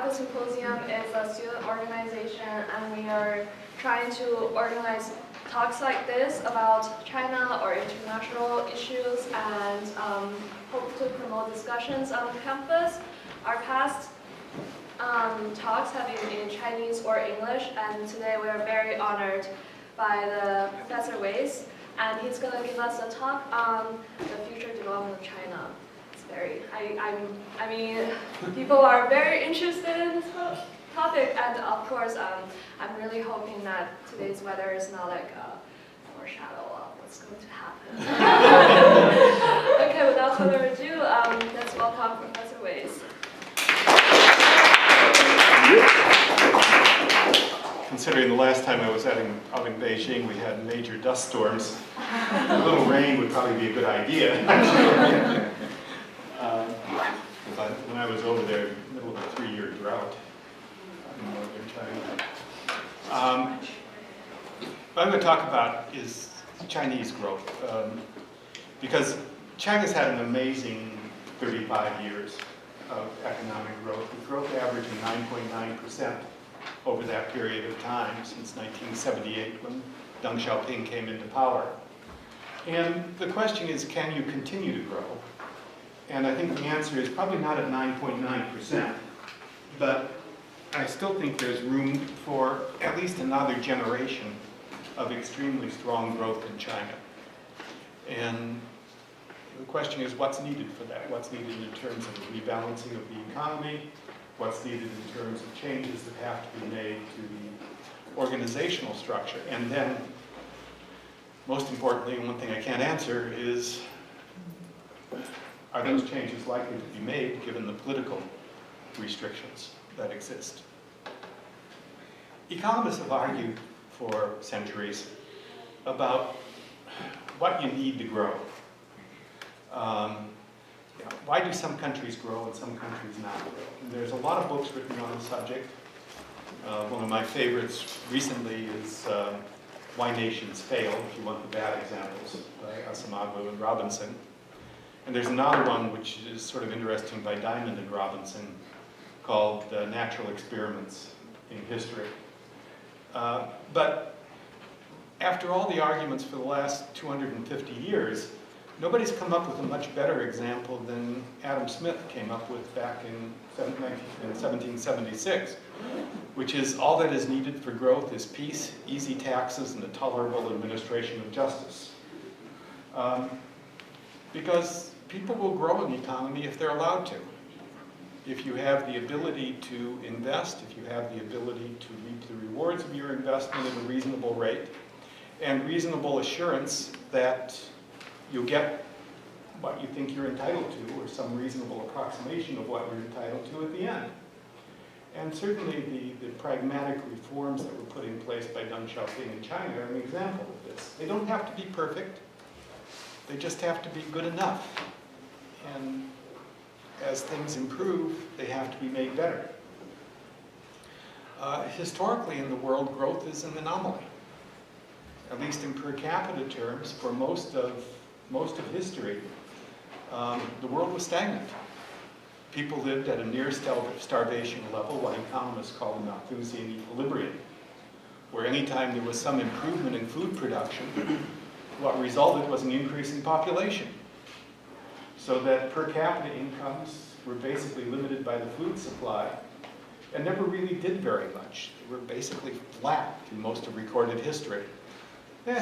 Apple Symposium is a student organization, and we are trying to organize talks like this about China or international issues, and hope to promote discussions on campus. Our past talks have been in Chinese or English, and today we are very honored by the Professor Wyss, and he's going to give us a talk on the future development of China. It's very, I mean, people are very interested in this topic, and of course, I'm really hoping that today's weather is not like a foreshadow of what's going to happen. Okay, without further ado, let's welcome Professor Wyss. Considering the last time I was out in Beijing, we had major dust storms. A little rain would probably be a good idea. But when I was over there, in the middle of a 3-year drought in northern China. What I'm going to talk about is Chinese growth. Because China's had an amazing 35 years of economic growth, with growth averaging 9.9% over that period of time, since 1978, when Deng Xiaoping came into power. And the question is, can you continue to grow? And I think the answer is probably not at 9.9%, but I still think there's room for at least another generation of extremely strong growth in China. And the question is, what's needed for that? What's needed in terms of the rebalancing of the economy? What's needed in terms of changes that have to be made to the organizational structure? And then, most importantly, one thing I can't answer is, are those changes likely to be made given the political restrictions that exist? Economists have argued for centuries about what you need to grow. Why do some countries grow and some countries not grow? And there's a lot of books written on the subject. One of my favorites recently is Why Nations Fail, if you want the bad examples, by Asimoglu and Robinson. And there's another one which is sort of interesting by Diamond and Robinson called Natural Experiments in History. But after all the arguments for the last 250 years, nobody's come up with a much better example than Adam Smith came up with back in 1776, which is all that is needed for growth is peace, easy taxes, and a tolerable administration of justice. Because people will grow an economy if they're allowed to. If you have the ability to invest, if you have the ability to reap the rewards of your investment at a reasonable rate, and reasonable assurance that you'll get what you think you're entitled to, or some reasonable approximation of what you're entitled to at the end. And certainly the pragmatic reforms that were put in place by Deng Xiaoping in China are an example of this. They don't have to be perfect, they just have to be good enough. And as things improve, they have to be made better. Historically in the world, growth is an anomaly. At least in per capita terms, for most of history, the world was stagnant. People lived at a near starvation level, what economists call the Malthusian equilibrium, where anytime there was some improvement in food production, what resulted was an increase in population. So that per capita incomes were basically limited by the food supply and never really did very much. They were basically flat through most of recorded history.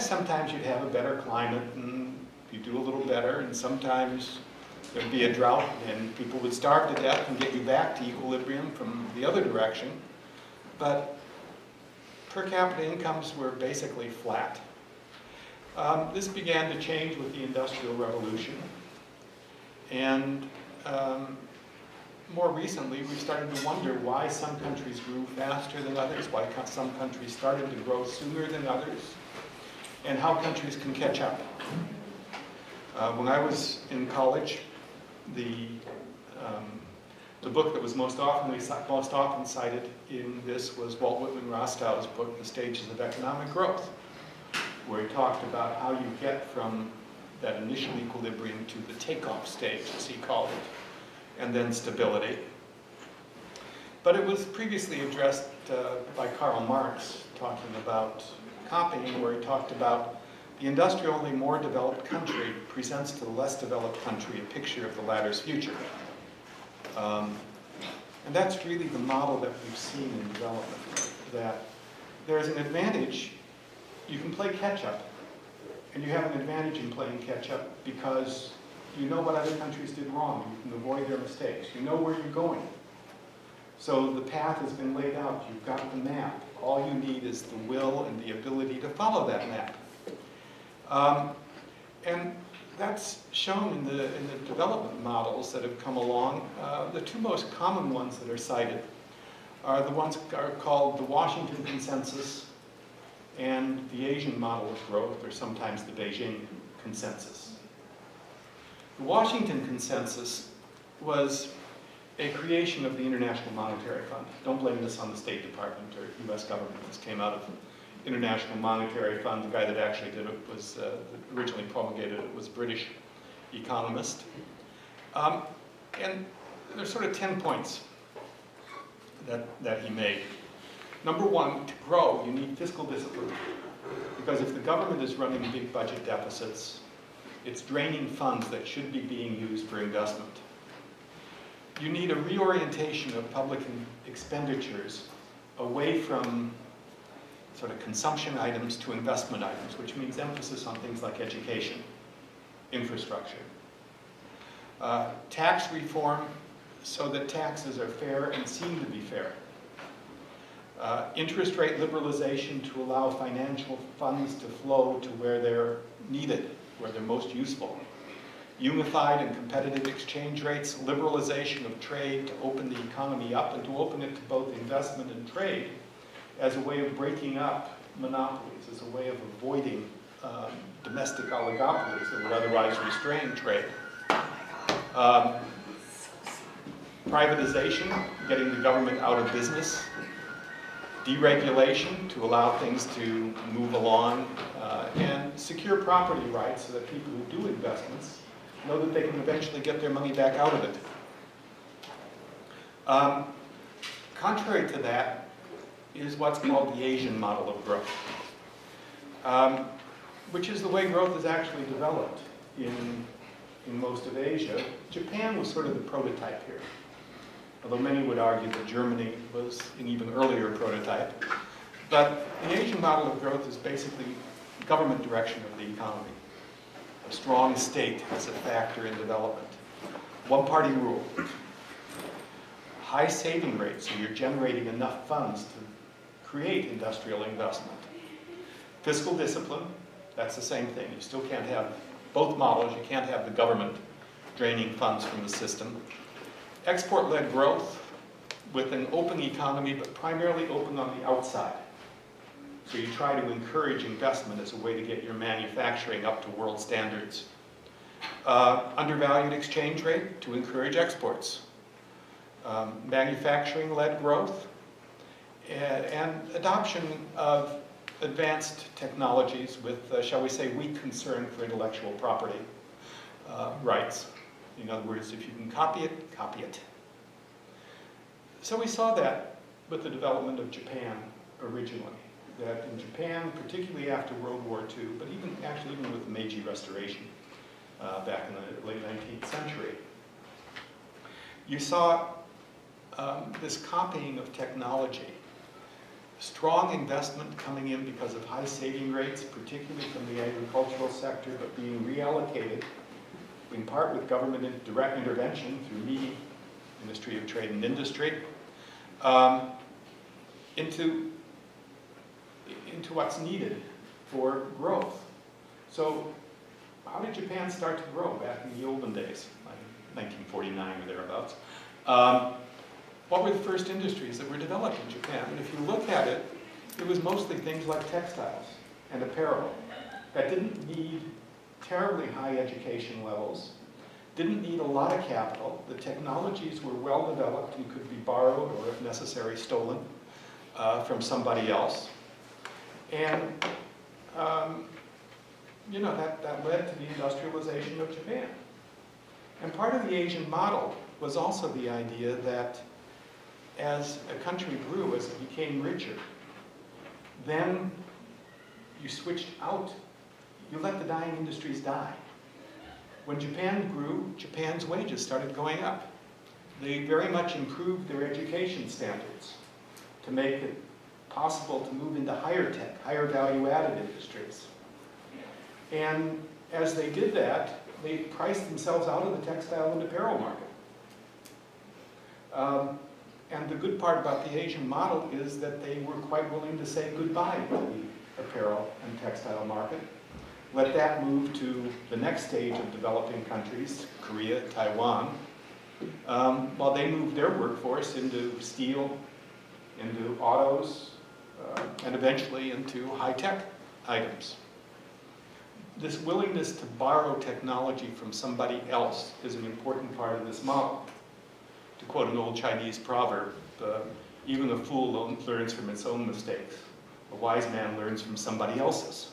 Sometimes you'd have a better climate and you'd do a little better, and sometimes there'd be a drought and people would starve to death and get you back to equilibrium from the other direction. But per capita incomes were basically flat. This began to change with the Industrial Revolution. And more recently, we've started to wonder why some countries grew faster than others, why some countries started to grow sooner than others, and how countries can catch up. When I was in college, the book that was most often cited in this was Walt Whitman Rostow's book, The Stages of Economic Growth, where he talked about how you get from that initial equilibrium to the takeoff stage, as he called it, and then stability. But it was previously addressed by Karl Marx, talking about copying, where he talked about the industrially more developed country presents to the less developed country a picture of the latter's future. And that's really the model that we've seen in development, that there's an advantage. You can play catch-up, and you have an advantage in playing catch-up because you know what other countries did wrong. You can avoid their mistakes. You know where you're going. So the path has been laid out. You've got the map. All you need is the will and the ability to follow that map. And that's shown in the development models that have come along. The two most common ones that are cited are the ones that are called the Washington Consensus and the Asian model of growth, or sometimes the Beijing Consensus. The Washington Consensus was a creation of the International Monetary Fund. Don't blame this on the State Department or US government. This came out of International Monetary Fund. The guy that actually did it was, originally promulgated it, was a British economist. And there's sort of 10 points that he made. Number one, to grow, you need fiscal discipline. Because if the government is running big budget deficits, it's draining funds that should be being used for investment. You need a reorientation of public expenditures away from sort of consumption items to investment items, which means emphasis on things like education, infrastructure. Tax reform so that taxes are fair and seem to be fair. Interest rate liberalization to allow financial funds to flow to where they're needed, where they're most useful. Unified and competitive exchange rates, liberalization of trade to open the economy up and to open it to both investment and trade as a way of breaking up monopolies, as a way of avoiding domestic oligopolies that would otherwise restrain trade. Privatization, getting the government out of business. Deregulation to allow things to move along, and secure property rights so that people who do investments know that they can eventually get their money back out of it. Contrary to that is what's called the Asian model of growth, which is the way growth is actually developed in most of Asia. Japan was sort of the prototype here, although many would argue that Germany was an even earlier prototype. But the Asian model of growth is basically government direction of the economy. A strong state as a factor in development. One-party rule. High saving rates, so you're generating enough funds to create industrial investment. Fiscal discipline, that's the same thing. You still can't have both models. You can't have the government draining funds from the system. Export-led growth with an open economy, but primarily open on the outside. So you try to encourage investment as a way to get your manufacturing up to world standards. Undervalued exchange rate to encourage exports. Manufacturing-led growth. And adoption of advanced technologies with, shall we say, weak concern for intellectual property rights. In other words, if you can copy it, copy it. So we saw that with the development of Japan originally. That in Japan, particularly after World War II, but even with the Meiji Restoration back in the late 19th century, you saw this copying of technology. Strong investment coming in because of high saving rates, particularly from the agricultural sector, but being reallocated in part with government direct intervention through MIDI, Ministry of Trade and Industry, into what's needed for growth. So how did Japan start to grow back in the olden days, like 1949 or thereabouts? What were the first industries that were developed in Japan? And if you look at it, it was mostly things like textiles and apparel that didn't need terribly high education levels, didn't need a lot of capital. The technologies were well developed and could be borrowed or, if necessary, stolen from somebody else. And that led to the industrialization of Japan. And part of the Asian model was also the idea that as a country grew, as it became richer, then you switched out, you let the dying industries die. When Japan grew, Japan's wages started going up. They very much improved their education standards to make it possible to move into higher tech, higher value-added industries. And as they did that, they priced themselves out of the textile and apparel market. And the good part about the Asian model is that they were quite willing to say goodbye to the apparel and textile market. Let that move to the next stage of developing countries, Korea, Taiwan, while they moved their workforce into steel, into autos, and eventually into high-tech items. This willingness to borrow technology from somebody else is an important part of this model. To quote an old Chinese proverb, even a fool learns from its own mistakes. A wise man learns from somebody else's.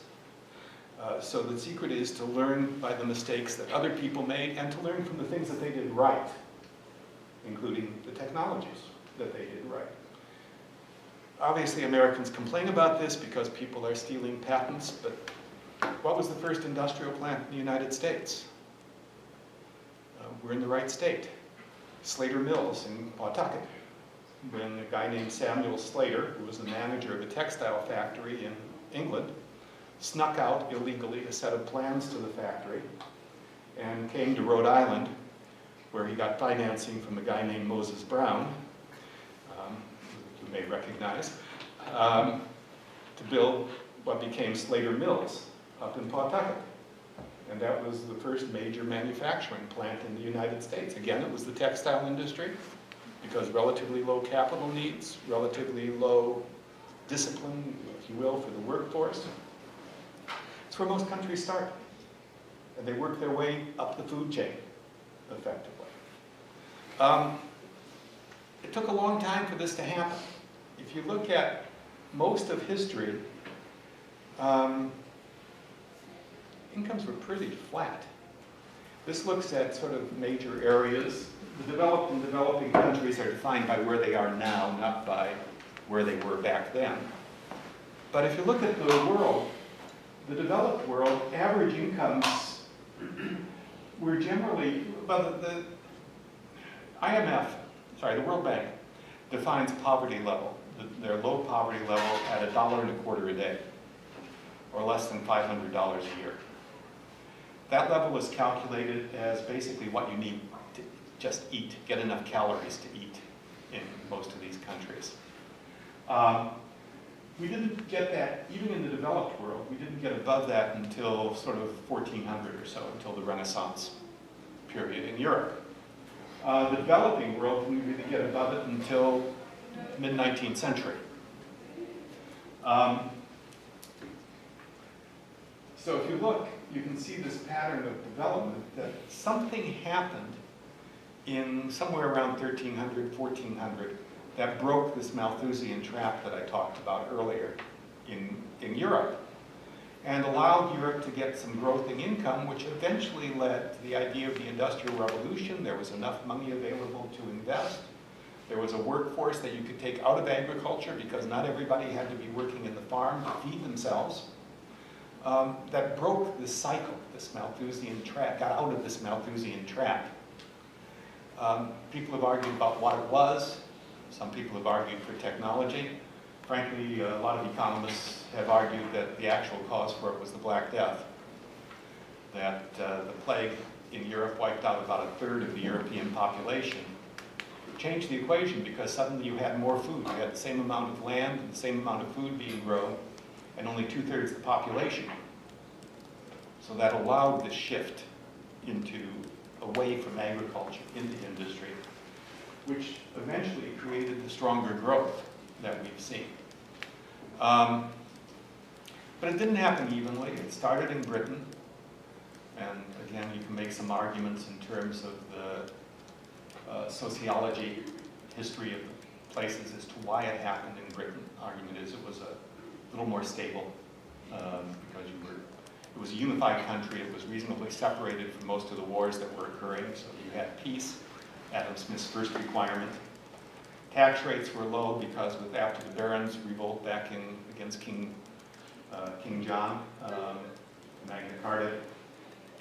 So the secret is to learn by the mistakes that other people made and to learn from the things that they did right, including the technologies that they did right. Obviously, Americans complain about this because people are stealing patents, but what was the first industrial plant in the United States? We're in the right state. Slater Mills in Pawtucket, when a guy named Samuel Slater, who was the manager of a textile factory in England, snuck out illegally a set of plans to the factory and came to Rhode Island, where he got financing from a guy named Moses Brown, who you may recognize, to build what became Slater Mills up in Pawtucket. And that was the first major manufacturing plant in the United States. Again, it was the textile industry, because relatively low capital needs, relatively low discipline, if you will, for the workforce. It's where most countries start. And they work their way up the food chain, effectively. It took a long time for this to happen. If you look at most of history, incomes were pretty flat. This looks at sort of major areas. The developed and developing countries are defined by where they are now, not by where they were back then. But if you look at the world, the developed world, average incomes were generally, well, the World Bank defines poverty level, their low poverty level at $1.25 a day, or less than $500 a year. That level is calculated as basically what you need to just eat, get enough calories to eat in most of these countries. We didn't get that, even in the developed world, we didn't get above that until sort of 1400 or so, until the Renaissance period in Europe. The developing world didn't really get above it until mid-19th century. So if you look, you can see this pattern of development, that something happened in somewhere around 1300, 1400, that broke this Malthusian trap that I talked about earlier in Europe, and allowed Europe to get some growth in income, which eventually led to the idea of the Industrial Revolution. There was enough money available to invest. There was a workforce that you could take out of agriculture because not everybody had to be working in the farm to feed themselves. That broke this cycle, this Malthusian trap, got out of this Malthusian trap. People have argued about what it was. Some people have argued for technology. Frankly, a lot of economists have argued that the actual cause for it was the Black Death. That the plague in Europe wiped out about a third of the European population. It changed the equation because suddenly you had more food. You had the same amount of land and the same amount of food being grown, and only 2/3 the population. So that allowed the shift away from agriculture into industry, which eventually created the stronger growth that we've seen. But it didn't happen evenly. It started in Britain, and again, you can make some arguments in terms of the sociology, history of the places as to why it happened in Britain. Argument is it was a little more stable because it was a unified country. It was reasonably separated from most of the wars that were occurring, so you had peace, Adam Smith's first requirement. Tax rates were low because after the Barons' revolt back against King John, Magna Carta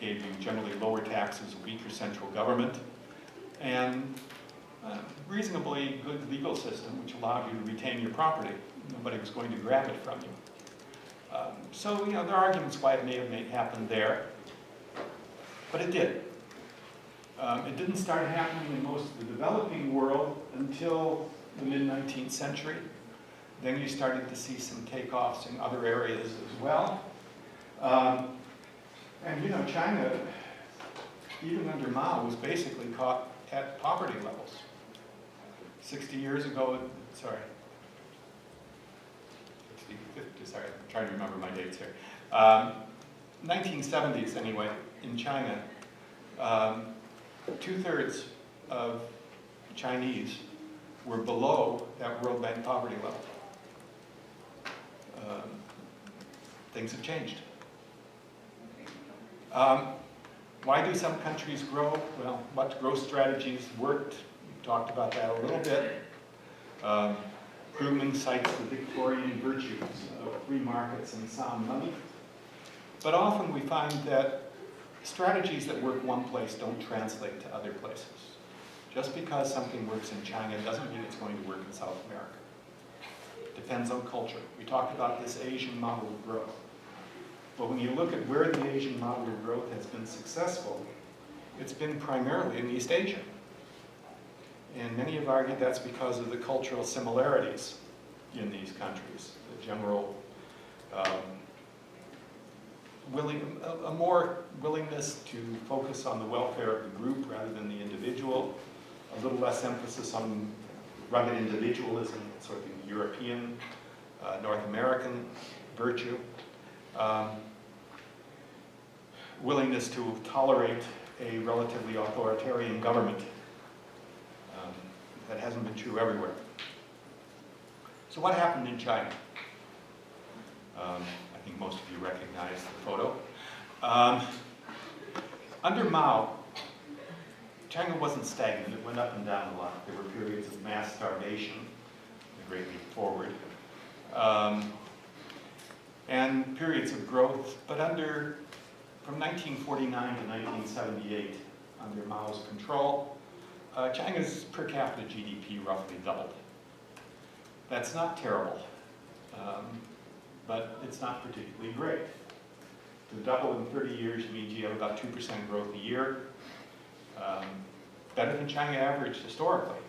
gave you generally lower taxes, a weaker central government, and reasonably good legal system which allowed you to retain your property. Nobody was going to grab it from you. So, there are arguments why it may have happened there, but it did. It didn't start happening in most of the developing world until the mid-19th century. Then you started to see some takeoffs in other areas as well. And China, even under Mao, was basically caught at poverty levels. 60 years ago, sorry, I'm trying to remember my dates here. 1970s anyway, in China, 2/3 of Chinese were below that World Bank poverty level. Things have changed. Why do some countries grow? Well, what growth strategies worked? We talked about that a little bit. Krugman cites the Victorian virtues of free markets and sound money. But often we find that strategies that work one place don't translate to other places. Just because something works in China doesn't mean it's going to work in South America. It depends on culture. We talked about this Asian model of growth. But when you look at where the Asian model of growth has been successful, it's been primarily in East Asia. And many have argued that's because of the cultural similarities in these countries, the general a more willingness to focus on the welfare of the group rather than the individual, a little less emphasis on rugged individualism, sort of the European, North American virtue, willingness to tolerate a relatively authoritarian government. That hasn't been true everywhere. So what happened in China? I think most of you recognize the photo. Under Mao, China wasn't stagnant. It went up and down a lot. There were periods of mass starvation, the Great Leap Forward, and periods of growth. But from 1949 to 1978, under Mao's control, China's per capita GDP roughly doubled. That's not terrible, but it's not particularly great. To double in 30 years means you have about 2% growth a year, better than China average historically,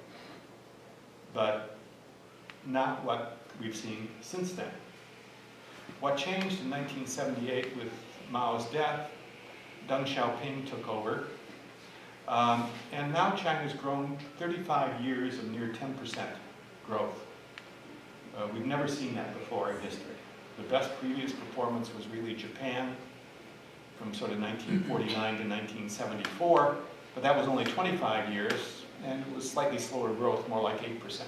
but not what we've seen since then. What changed in 1978 with Mao's death, Deng Xiaoping took over, and now China's grown 35 years of near 10% growth. We've never seen that before in history. The best previous performance was really Japan from sort of 1949 to 1974, but that was only 25 years, and it was slightly slower growth, more like 8%.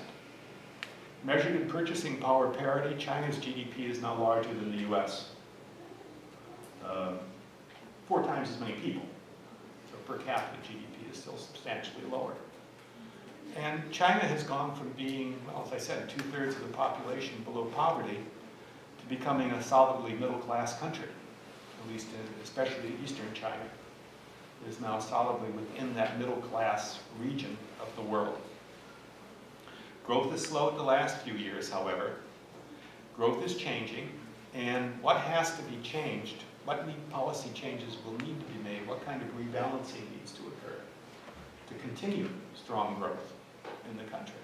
Measured in purchasing power parity, China's GDP is now larger than the US. 4 times as many people. So per capita GDP is still substantially lower. And China has gone from being, well, as I said, 2/3 of the population below poverty to becoming a solidly middle-class country, at least especially Eastern China is now solidly within that middle-class region of the world. Growth has slowed the last few years, however. Growth is changing, and what has to be changed, what policy changes will need to be made, what kind of rebalancing needs to occur to continue strong growth in the country.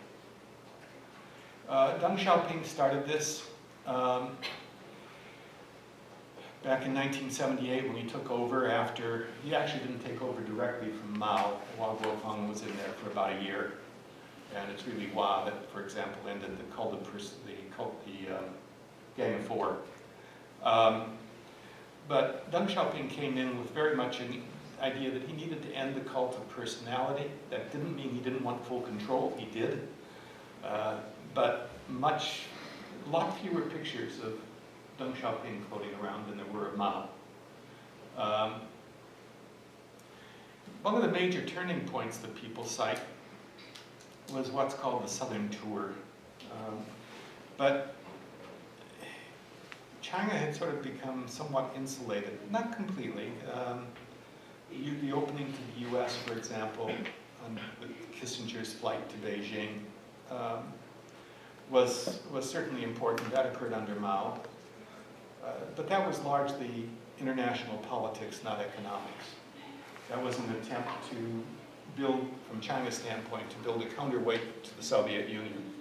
Deng Xiaoping started this back in 1978 when he took over after, he actually didn't take over directly from Mao. Hua Guofeng was in there for about a year. And it's really Hua that, for example, ended the Gang of Four. But Deng Xiaoping came in with very much an idea that he needed to end the cult of personality. That didn't mean he didn't want full control. He did. But a lot fewer pictures of Deng Xiaoping floating around than there were of Mao. One of the major turning points that people cite was what's called the Southern Tour. But China had sort of become somewhat insulated, not completely. The opening to the US, for example, with Kissinger's flight to Beijing, was certainly important. That occurred under Mao. But that was largely international politics, not economics. That was an attempt to build, from China's standpoint, to build a counterweight to the Soviet Union.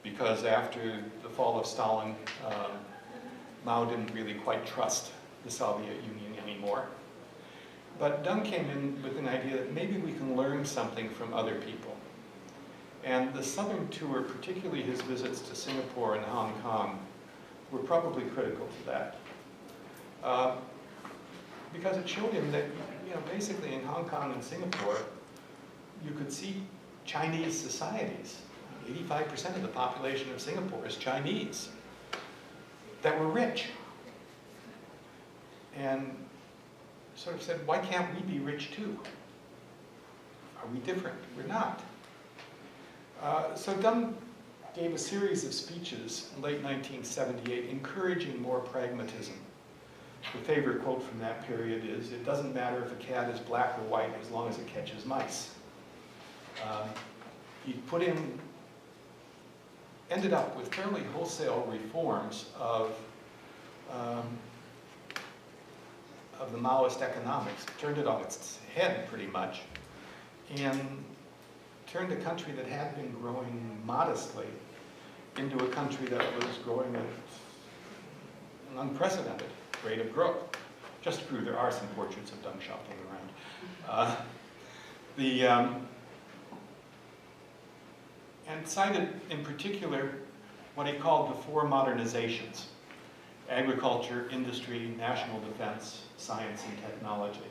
Because after the fall of Stalin, Mao didn't really quite trust the Soviet Union anymore. But Deng came in with an idea that maybe we can learn something from other people. And the Southern Tour, particularly his visits to Singapore and Hong Kong, were probably critical to that. Because it showed him that, basically in Hong Kong and Singapore, you could see Chinese societies. 85% of the population of Singapore is Chinese, that were rich. And sort of said, why can't we be rich too? Are we different? We're not. So Deng gave a series of speeches in late 1978 encouraging more pragmatism. The favorite quote from that period is, "It doesn't matter if a cat is black or white as long as it catches mice." He ended up with fairly wholesale reforms of the Maoist economics, turned it on its head pretty much, and turned a country that had been growing modestly into a country that was growing at an unprecedented rate of growth. Just to prove there are some portraits of Deng shuffling around. And cited in particular what he called the four modernizations: agriculture, industry, national defense, science, and technology.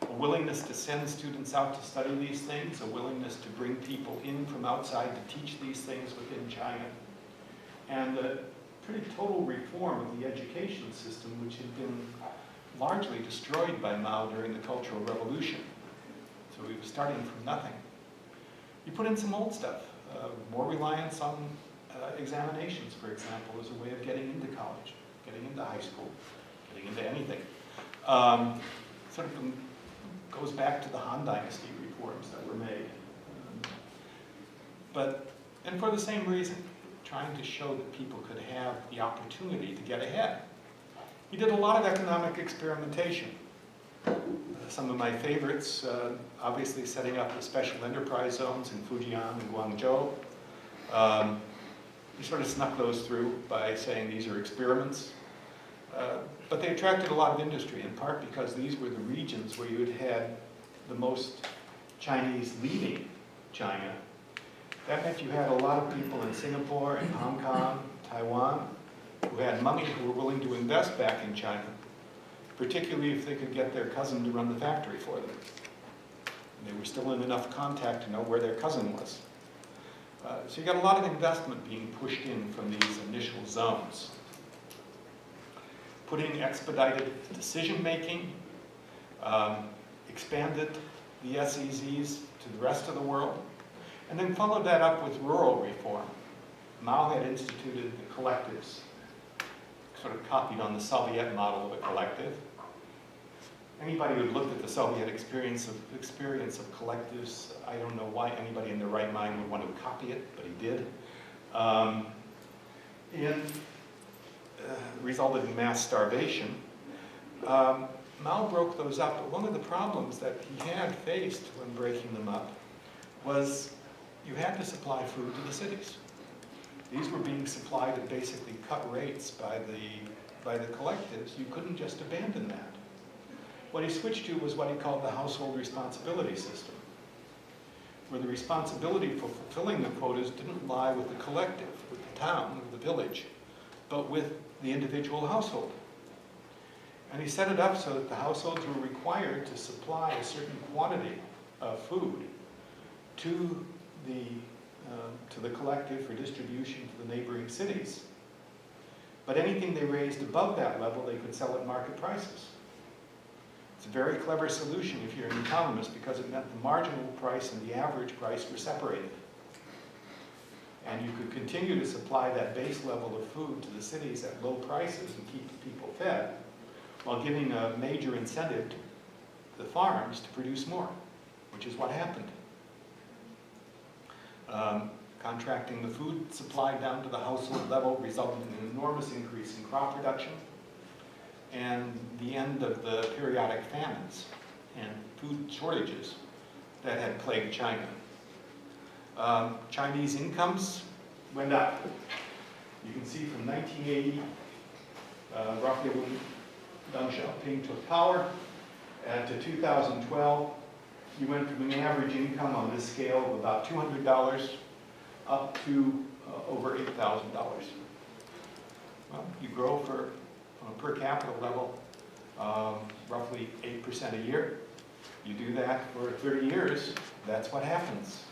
A willingness to send students out to study these things, a willingness to bring people in from outside to teach these things within China, and a pretty total reform of the education system, which had been largely destroyed by Mao during the Cultural Revolution. So he was starting from nothing. You put in some old stuff, more reliance on examinations, for example, as a way of getting into college, getting into high school, getting into anything. Sort of goes back to the Han Dynasty reforms that were made. And for the same reason, trying to show that people could have the opportunity to get ahead. He did a lot of economic experimentation. Some of my favorites, obviously setting up the special enterprise zones in Fujian and Guangzhou. He sort of snuck those through by saying these are experiments. But they attracted a lot of industry, in part because these were the regions where you had the most Chinese leaving China. That meant you had a lot of people in Singapore and Hong Kong, Taiwan, who had money, who were willing to invest back in China, particularly if they could get their cousin to run the factory for them. And they were still in enough contact to know where their cousin was. So you got a lot of investment being pushed in from these initial zones. Putting expedited decision-making, expanded the SEZs to the rest of the world, and then followed that up with rural reform. Mao had instituted the collectives, sort of copied on the Soviet model of a collective. Anybody who looked at the Soviet experience of collectives, I don't know why anybody in their right mind would want to copy it, but he did. Resulted in mass starvation. Mao broke those up, but one of the problems that he had faced when breaking them up was you had to supply food to the cities. These were being supplied at basically cut rates by the collectives. You couldn't just abandon that. What he switched to was what he called the household responsibility system, where the responsibility for fulfilling the quotas didn't lie with the collective, with the town, with the village, but with the individual household. And he set it up so that the households were required to supply a certain quantity of food to the collective for distribution to the neighboring cities. But anything they raised above that level, they could sell at market prices. It's a very clever solution if you're an economist, because it meant the marginal price and the average price were separated. and you could continue to supply that base level of food to the cities at low prices and keep the people fed, while giving a major incentive to the farms to produce more, which is what happened. Contracting the food supply down to the household level resulted in an enormous increase in crop production and the end of the periodic famines and food shortages that had plagued China. Chinese incomes went up. You can see from 1980, roughly when Deng Xiaoping took power, to 2012, you went from an average income on this scale of about $200 up to over $8,000. Well, you grow for, on a per capita level, roughly 8% a year. You do that for 30 years, that's what happens.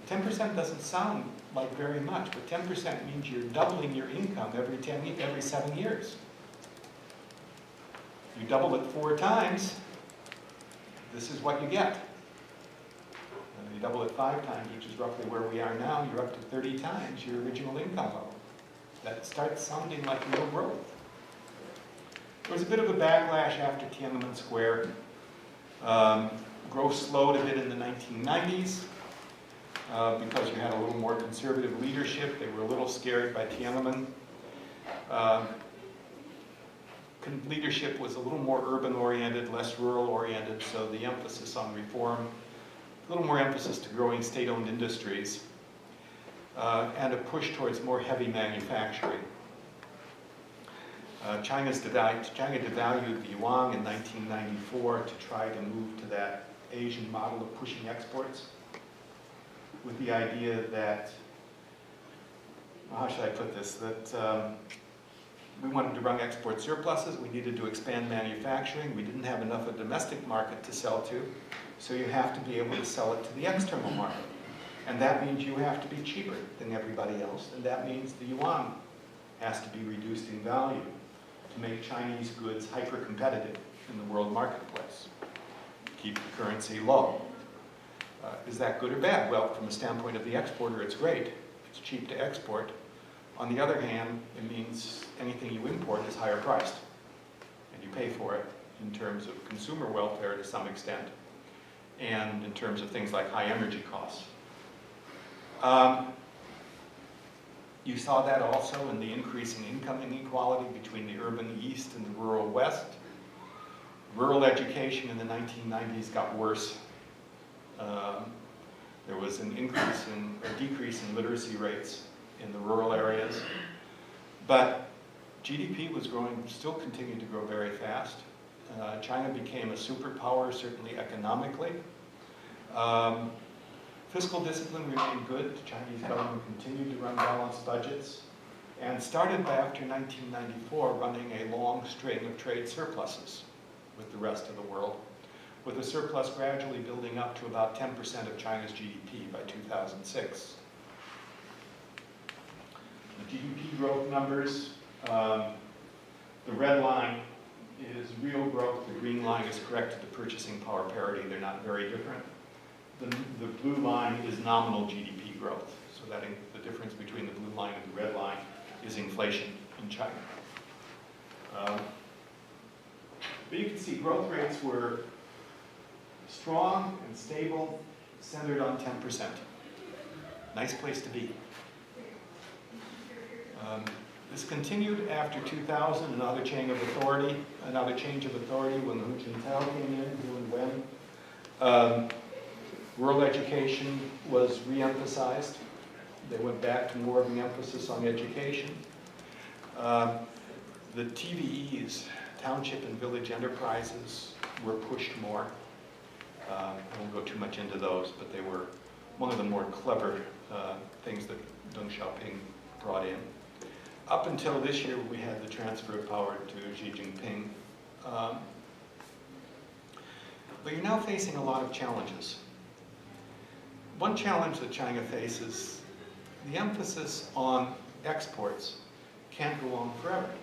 10% doesn't sound like very much, but 10% means you're doubling your income every 7 years. You double it 4 times, this is what you get. You double it 5 times, which is roughly where we are now, you're up to 30 times your original income level. That starts sounding like real growth. There was a bit of a backlash after Tiananmen Square. Growth slowed a bit in the 1990s because you had a little more conservative leadership. They were a little scared by Tiananmen. Leadership was a little more urban-oriented, less rural-oriented, so the emphasis on reform, a little more emphasis to growing state-owned industries, and a push towards more heavy manufacturing. China devalued the yuan in 1994 to try to move to that Asian model of pushing exports, with the idea that, how should I put this, that we wanted to run export surpluses, we needed to expand manufacturing, we didn't have enough of a domestic market to sell to, so you have to be able to sell it to the external market. And that means you have to be cheaper than everybody else, and that means the yuan has to be reduced in value to make Chinese goods hyper-competitive in the world marketplace, keep the currency low. Is that good or bad? Well, from the standpoint of the exporter, it's great. It's cheap to export. On the other hand, it means anything you import is higher priced, and you pay for it in terms of consumer welfare to some extent, and in terms of things like high energy costs. You saw that also in the increasing income inequality between the urban East and the rural West. Rural education in the 1990s got worse. There was an decrease in literacy rates in the rural areas. But GDP was growing, still continued to grow very fast. China became a superpower, certainly economically. Fiscal discipline remained good. The Chinese government continued to run balanced budgets and started by after 1994 running a long string of trade surpluses with the rest of the world, with a surplus gradually building up to about 10% of China's GDP by 2006. The GDP growth numbers, the red line is real growth, the green line is corrected to purchasing power parity. They're not very different. The blue line is nominal GDP growth, so that the difference between the blue line and the red line is inflation in China. But you can see growth rates were strong and stable, centered on 10%. Nice place to be. This continued after 2000, another change of authority when Hu Jintao came in, who and when. Rural education was re-emphasized. They went back to more of the emphasis on education. The TVEs, township and village enterprises, were pushed more. I won't go too much into those, but they were one of the more clever things that Deng Xiaoping brought in. Up until this year, we had the transfer of power to Xi Jinping. But you're now facing a lot of challenges. One challenge that China faces, the emphasis on exports can't go on forever.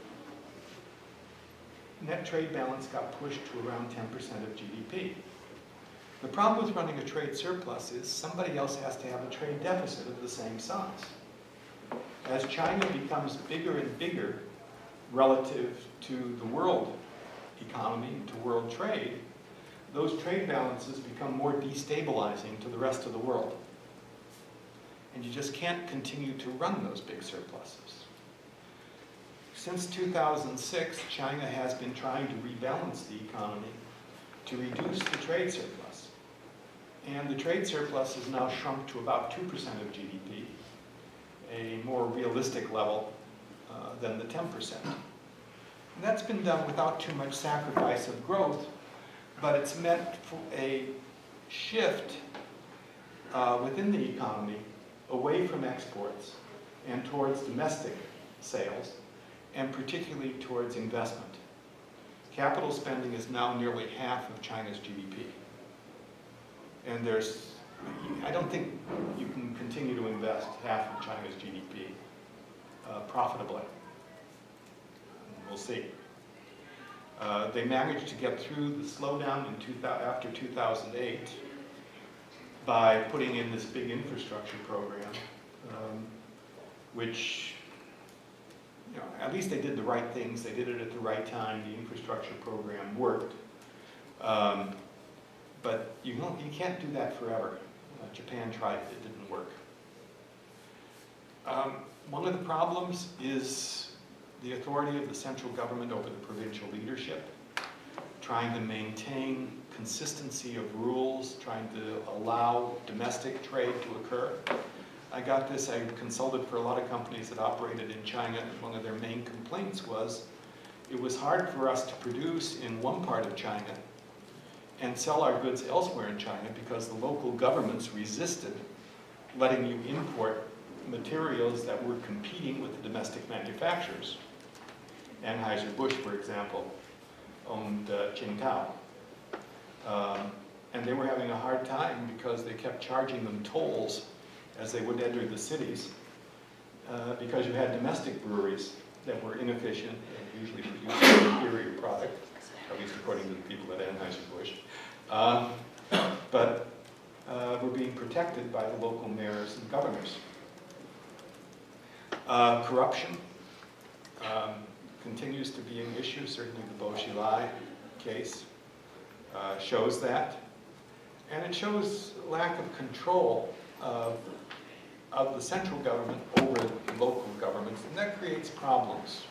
Net trade balance got pushed to around 10% of GDP. The problem with running a trade surplus is somebody else has to have a trade deficit of the same size. As China becomes bigger and bigger relative to the world economy, to world trade, those trade balances become more destabilizing to the rest of the world. And you just can't continue to run those big surpluses. Since 2006, China has been trying to rebalance the economy to reduce the trade surplus. And the trade surplus has now shrunk to about 2% of GDP, a more realistic level than the 10%. And that's been done without too much sacrifice of growth, but it's meant for a shift within the economy away from exports and towards domestic sales, and particularly towards investment. Capital spending is now nearly half of China's GDP. And I don't think you can continue to invest half of China's GDP profitably. We'll see. They managed to get through the slowdown after 2008 by putting in this big infrastructure program, which, at least they did the right things. They did it at the right time. The infrastructure program worked. But you can't do that forever. Japan tried it, it didn't work. One of the problems is the authority of the central government over the provincial leadership, trying to maintain consistency of rules, trying to allow domestic trade to occur. I consulted for a lot of companies that operated in China, and one of their main complaints was it was hard for us to produce in one part of China and sell our goods elsewhere in China because the local governments resisted letting you import materials that were competing with the domestic manufacturers. Anheuser-Busch, for example, owned Qingdao. And they were having a hard time because they kept charging them tolls as they would enter the cities because you had domestic breweries that were inefficient and usually produced an inferior product, at least according to the people at Anheuser-Busch, but were being protected by the local mayors and governors. Corruption continues to be an issue. Certainly the Bo Xilai case shows that. And it shows lack of control of the central government over the local governments, and that creates problems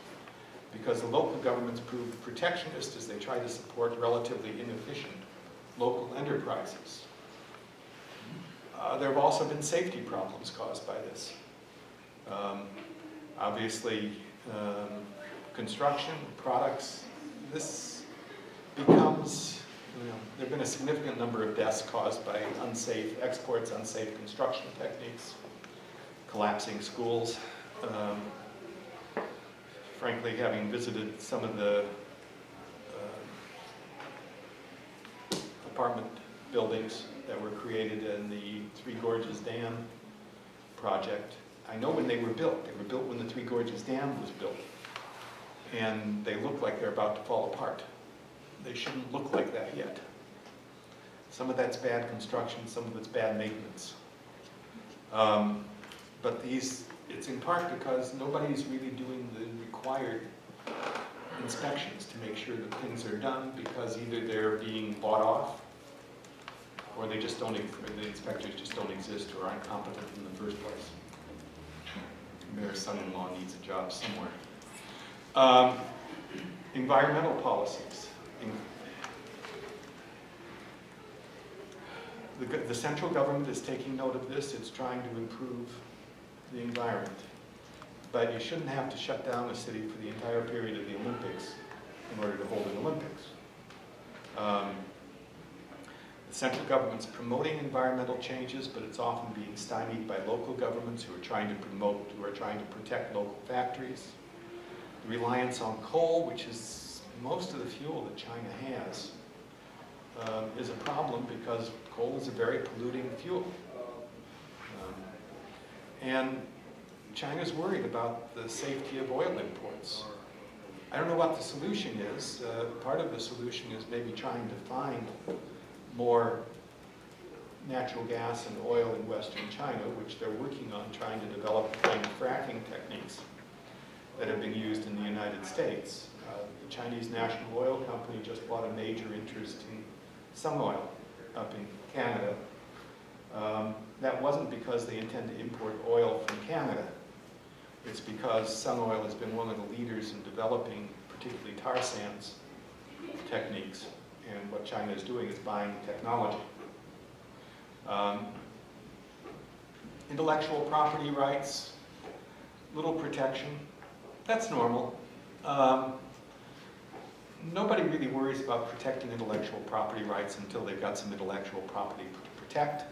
because the local governments prove protectionist as they try to support relatively inefficient local enterprises. There have also been safety problems caused by this. Obviously, construction, products, this becomes, there have been a significant number of deaths caused by unsafe exports, unsafe construction techniques, collapsing schools. Frankly, having visited some of the apartment buildings that were created in the Three Gorges Dam project, I know when they were built. They were built when the Three Gorges Dam was built. And they look like they're about to fall apart. They shouldn't look like that yet. Some of that's bad construction, some of it's bad maintenance. But it's in part because nobody's really doing the required inspections to make sure that things are done, because either they're being bought off or they just don't, the inspectors just don't exist or aren't competent in the first place. Mayor's son-in-law needs a job somewhere. Environmental policies. The central government is taking note of this. It's trying to improve the environment. But you shouldn't have to shut down a city for the entire period of the Olympics in order to hold an Olympics. The central government's promoting environmental changes, but it's often being stymied by local governments who are trying to protect local factories. The reliance on coal, which is most of the fuel that China has, is a problem because coal is a very polluting fuel. And China's worried about the safety of oil imports. I don't know what the solution is. Part of the solution is maybe trying to find more natural gas and oil in Western China, which they're working on trying to develop the kind of fracking techniques that have been used in the United States. The Chinese National Oil Company just bought a major interest in Sung Oil up in Canada. That wasn't because they intend to import oil from Canada. It's because Sung Oil has been one of the leaders in developing particularly tar sands techniques. And what China is doing is buying technology. Intellectual property rights, little protection, that's normal. Nobody really worries about protecting intellectual property rights until they've got some intellectual property to protect.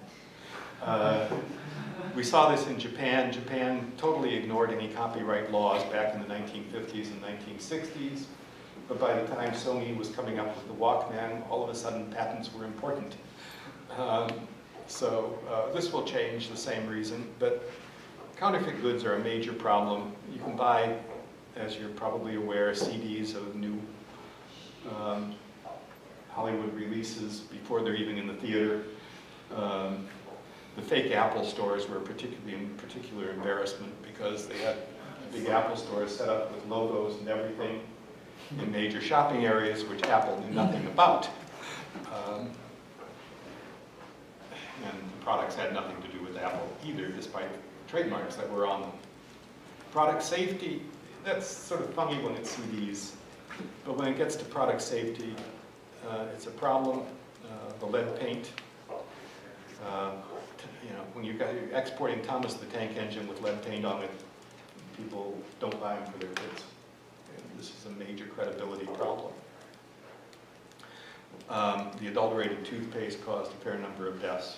We saw this in Japan. Japan totally ignored any copyright laws back in the 1950s and 1960s. But by the time Sony was coming up with the Walkman, all of a sudden patents were important. This will change, the same reason. But counterfeit goods are a major problem. You can buy, as you're probably aware, CDs of new Hollywood releases before they're even in the theater. The fake Apple stores were particular embarrassment because they had big Apple stores set up with logos and everything in major shopping areas, which Apple knew nothing about. And the products had nothing to do with Apple either, despite trademarks that were on them. Product safety, that's sort of funny when it's CDs, but when it gets to product safety, it's a problem. The lead paint. When you're exporting Thomas the Tank Engine with lead paint on it, people don't buy them for their kids. And this is a major credibility problem. The adulterated toothpaste caused a fair number of deaths.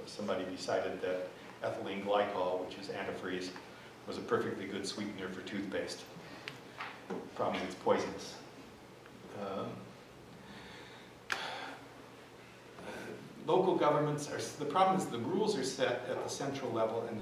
Somebody decided that ethylene glycol, which is antifreeze, was a perfectly good sweetener for toothpaste. The problem is it's poisonous. Local governments the problem is the rules are set at the central level and